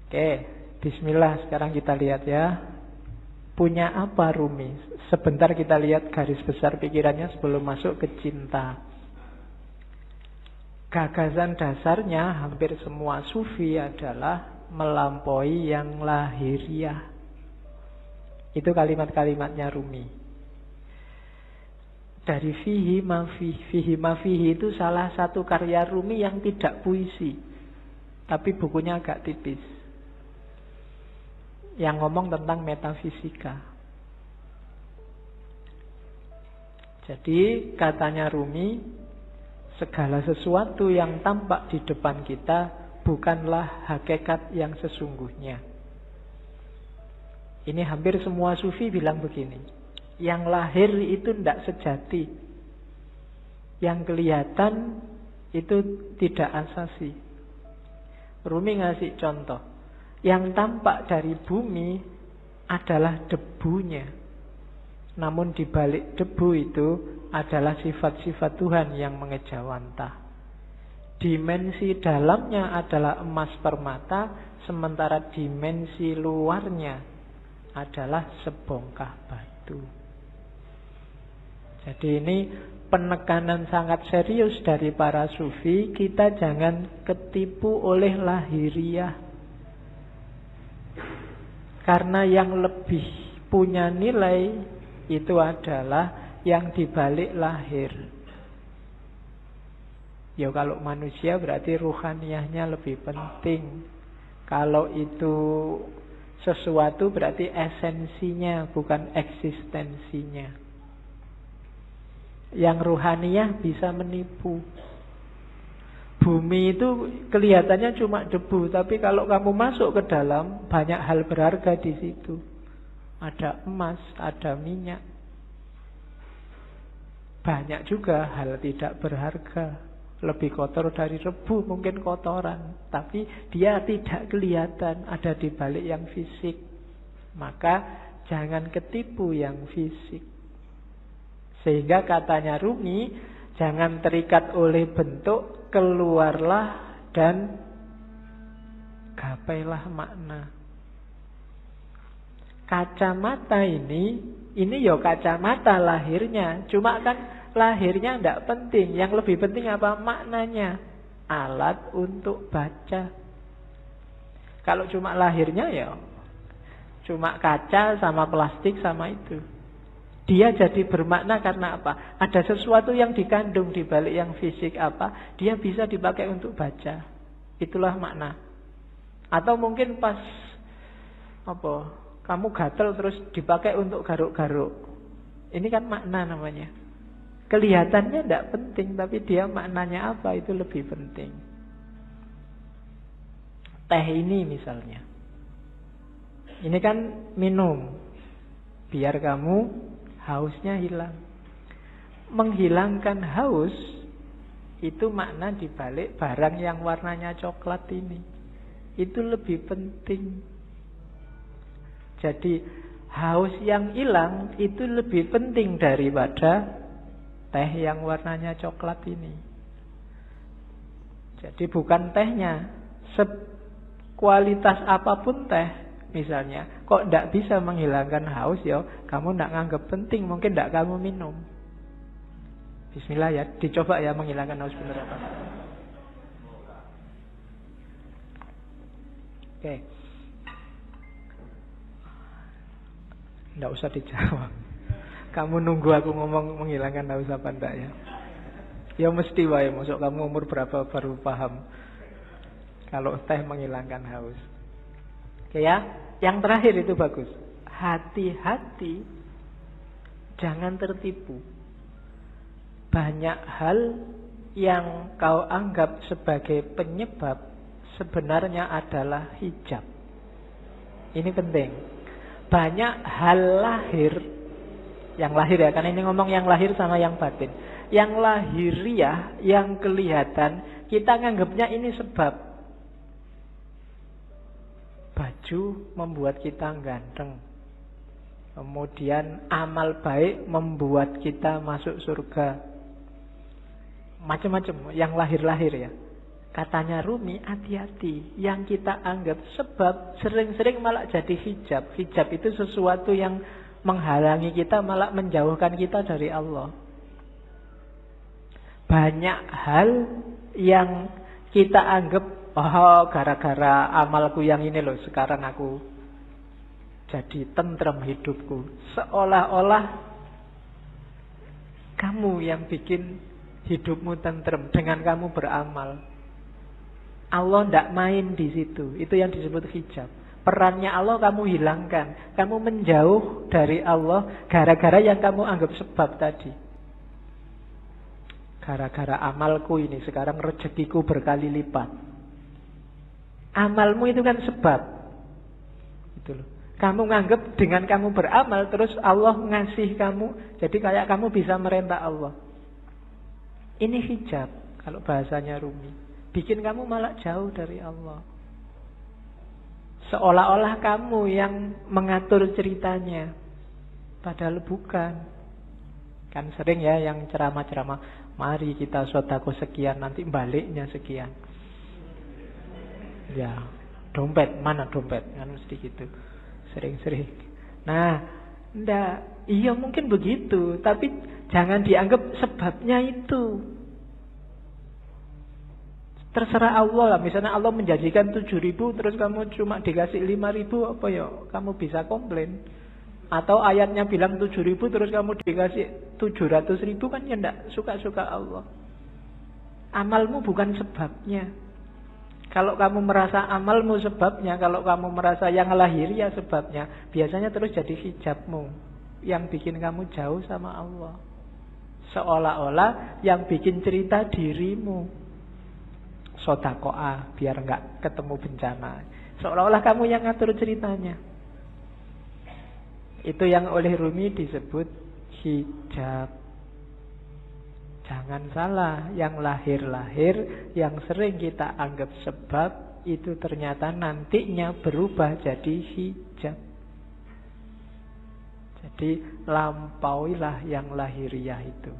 Oke, bismillah, sekarang kita lihat ya. Punya apa Rumi? Sebentar kita lihat garis besar pikirannya sebelum masuk ke cinta. Gagasan dasarnya hampir semua sufi adalah melampaui yang lahiriah. Itu kalimat-kalimatnya Rumi. Dari fihi ma fihi itu salah satu karya Rumi yang tidak puisi, tapi bukunya agak tipis, yang ngomong tentang metafisika. Jadi katanya Rumi, segala sesuatu yang tampak di depan kita bukanlah hakikat yang sesungguhnya. Ini hampir semua sufi bilang begini. Yang lahir itu tidak sejati. Yang kelihatan itu tidak asasi. Rumi ngasih contoh. Yang tampak dari bumi adalah debunya. Namun di balik debu itu adalah sifat-sifat Tuhan yang mengejawantah. Dimensi dalamnya adalah emas permata, sementara dimensi luarnya adalah sebongkah batu. Jadi ini penekanan sangat serius dari para sufi. Kita jangan ketipu oleh lahiriah. Karena yang lebih punya nilai itu adalah yang dibalik lahir. Ya kalau manusia berarti ruhaniyahnya lebih penting. Kalau itu sesuatu berarti esensinya, bukan eksistensinya. Yang ruhaniyah bisa menipu. Bumi itu kelihatannya cuma debu, tapi kalau kamu masuk ke dalam, banyak hal berharga di situ. Ada emas, ada minyak. Banyak juga hal tidak berharga. Lebih kotor dari debu, mungkin kotoran, tapi dia tidak kelihatan, ada di balik yang fisik. Maka jangan ketipu yang fisik. Sehingga katanya Rumi, jangan terikat oleh bentuk, keluarlah dan gapailah makna. Kacamata ini ya kacamata lahirnya. Cuma kan lahirnya tidak penting. Yang lebih penting apa? Maknanya. Alat untuk baca. Kalau cuma lahirnya ya cuma kaca sama plastik sama itu. Dia jadi bermakna karena apa? Ada sesuatu yang dikandung di balik yang fisik apa? Dia bisa dipakai untuk baca. Itulah makna. Atau mungkin pas kamu gatel terus dipakai untuk garuk-garuk. Ini kan makna namanya. Kelihatannya tidak penting, tapi dia maknanya apa itu lebih penting. Teh ini misalnya. Ini kan minum. Biar kamu hausnya hilang. Menghilangkan haus itu makna dibalik barang yang warnanya coklat ini. Itu lebih penting. Jadi haus yang hilang itu lebih penting daripada teh yang warnanya coklat ini. Jadi bukan tehnya, kualitas apapun teh misalnya, kok tidak bisa menghilangkan haus ya, kamu tidak nganggap penting, mungkin tidak kamu minum. Bismillah ya, dicoba ya menghilangkan haus benar apa. Oke. Tidak usah dijawab. Kamu nunggu aku ngomong menghilangkan haus apa enggak ya? Ya mesti wae, masuk kamu umur berapa baru paham kalau teh menghilangkan haus. Oke ya, yang terakhir itu bagus. Hati-hati, jangan tertipu. Banyak hal yang kau anggap sebagai penyebab sebenarnya adalah hijab. Ini penting. Banyak hal lahir, yang lahir ya, karena ini ngomong yang lahir sama yang batin. Yang lahiriah, yang kelihatan, kita nganggapnya ini sebab. Baju membuat kita ganteng. Kemudian amal baik membuat kita masuk surga. Macam-macam yang lahir-lahir ya. Katanya Rumi, hati-hati. Yang kita anggap sebab sering-sering malah jadi hijab. Hijab itu sesuatu yang menghalangi kita, malah menjauhkan kita dari Allah. Banyak hal yang kita anggap, oh gara-gara amalku yang ini loh, sekarang aku jadi tentrem hidupku. Seolah-olah kamu yang bikin hidupmu tentrem dengan kamu beramal. Allah tidak main di situ. Itu yang disebut hijab. Perannya Allah kamu hilangkan. Kamu menjauh dari Allah gara-gara yang kamu anggap sebab tadi. Gara-gara amalku ini sekarang rezekiku berkali lipat. Amalmu itu kan sebab. Itu loh. Kamu nganggap dengan kamu beramal terus Allah ngasih kamu. Jadi kayak kamu bisa merentah Allah. Ini hijab kalau bahasanya Rumi. Bikin kamu malah jauh dari Allah. Seolah-olah kamu yang mengatur ceritanya. Padahal bukan. Kan sering ya yang ceramah-ceramah, mari kita sedekah sekian, nanti baliknya sekian. Ya, dompet, mana dompet? Kan mesti gitu. Sering-sering. Nah, enggak. Iya mungkin begitu, tapi jangan dianggap sebabnya itu. Terserah Allah lah. Misalnya Allah menjanjikan 7.000 terus kamu cuma dikasih 5.000, apa ya? Kamu bisa komplain. Atau ayatnya bilang 7.000 terus kamu dikasih 700.000, kan ya enggak suka-suka Allah. Amalmu bukan sebabnya. Kalau kamu merasa amalmu sebabnya, kalau kamu merasa yang lahiriah sebabnya, biasanya terus jadi hijabmu yang bikin kamu jauh sama Allah. Seolah-olah yang bikin cerita dirimu. Sodakoah biar enggak ketemu bencana. Seolah-olah kamu yang ngatur ceritanya. Itu yang oleh Rumi disebut hijab. Jangan salah, yang lahir-lahir, yang sering kita anggap sebab, itu ternyata nantinya berubah jadi hijab. Jadi lampauilah yang lahiriah itu.